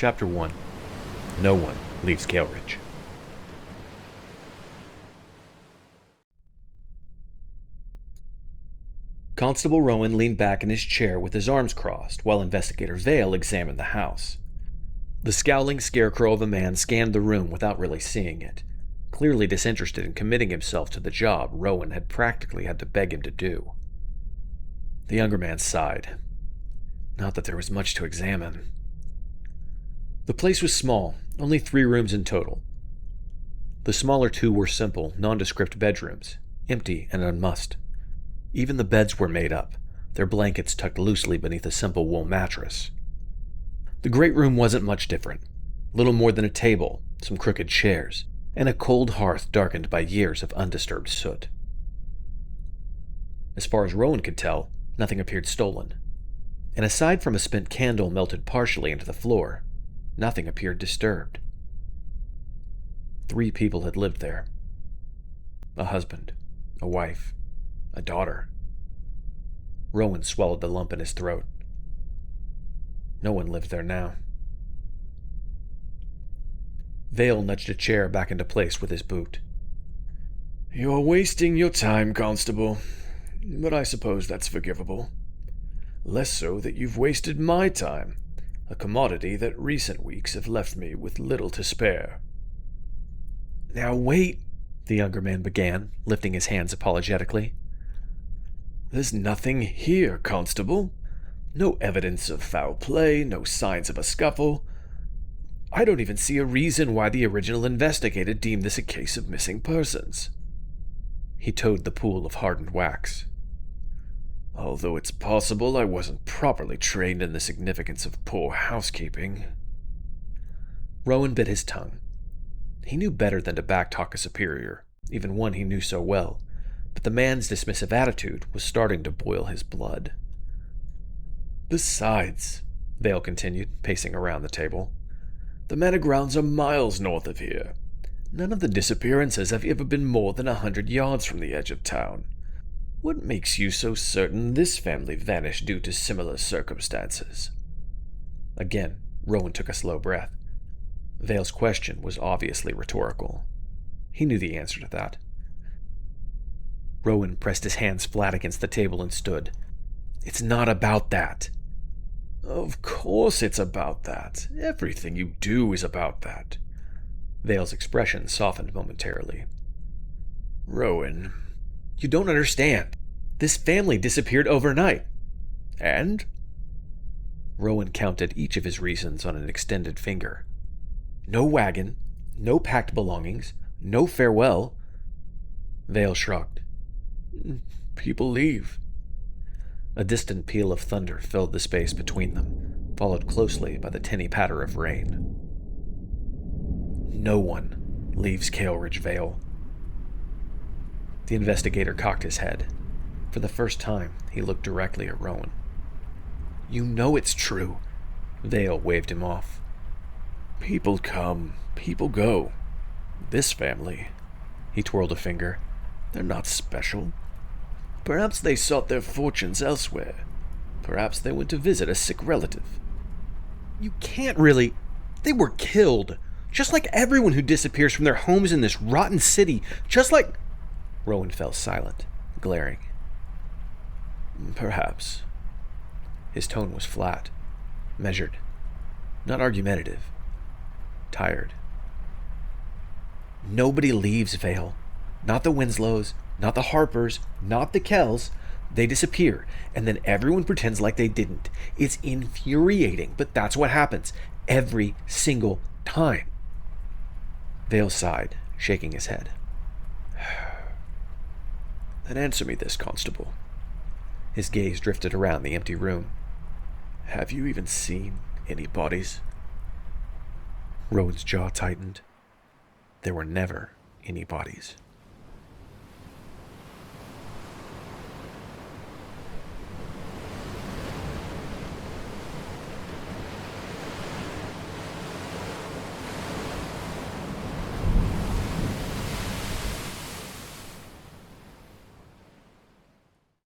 Chapter 1. No one leaves Caelridge. Constable Rowen leaned back in his chair with his arms crossed while Investigator Vale examined the house. The scowling scarecrow of a man scanned the room without really seeing it, clearly disinterested in committing himself to the job Rowen had practically had to beg him to do. The younger man sighed. Not that there was much to examine. The place was small, only 3 rooms in total. The smaller 2 were simple, nondescript bedrooms, empty and unmussed. Even the beds were made up, their blankets tucked loosely beneath a simple wool mattress. The great room wasn't much different. Little more than a table, some crooked chairs, and a cold hearth darkened by years of undisturbed soot. As far as Rowen could tell, nothing appeared stolen. And aside from a spent candle melted partially into the floor, nothing appeared disturbed. 3 people had lived there. A husband, a wife, a daughter. Rowen swallowed the lump in his throat. No one lived there now. Vale nudged a chair back into place with his boot. "You're wasting your time, Constable, but I suppose that's forgivable. Less so that you've wasted my time, a commodity that recent weeks have left me with little to spare." "Now wait," the younger man began, lifting his hands apologetically. "There's nothing here, Constable. No evidence of foul play, no signs of a scuffle. I don't even see a reason why the original investigator deemed this a case of missing persons." He toed the pool of hardened wax. "Although it's possible I wasn't properly trained in the significance of poor housekeeping." Rowen bit his tongue. He knew better than to backtalk a superior, even one he knew so well, but the man's dismissive attitude was starting to boil his blood. "Besides," Vale continued, pacing around the table, "the manor grounds are miles north of here. None of the disappearances have ever been more than 100 yards from the edge of town. What makes you so certain this family vanished due to similar circumstances?" Again, Rowen took a slow breath. Vale's question was obviously rhetorical. He knew the answer to that. Rowen pressed his hands flat against the table and stood. "It's not about that." "Of course it's about that. Everything you do is about that." Vale's expression softened momentarily. "Rowen, you don't understand. This family disappeared overnight." "And?" Rowen counted each of his reasons on an extended finger. No wagon, no packed belongings, no farewell. Vale shrugged. "People leave." A distant peal of thunder filled the space between them, followed closely by the tinny patter of rain. No one leaves Caelridge, Vale. The investigator cocked his head. For the first time, he looked directly at Rowen. "You know it's true." Vale waved him off. "People come, people go. This family," he twirled a finger, "they're not special. Perhaps they sought their fortunes elsewhere. Perhaps they went to visit a sick relative." "You can't really. They were killed. Just like everyone who disappears from their homes in this rotten city. Just like..." Rowen fell silent, glaring. "Perhaps." His tone was flat, measured, not argumentative, tired. Nobody leaves Vale. Not the Winslows, not the Harpers, not the Kells. They disappear, and then everyone pretends like they didn't. It's infuriating, but that's what happens every single time. Vale sighed, shaking his head. "Then answer me this, Constable." His gaze drifted around the empty room. "Have you even seen any bodies?" Rowen's jaw tightened. There were never any bodies.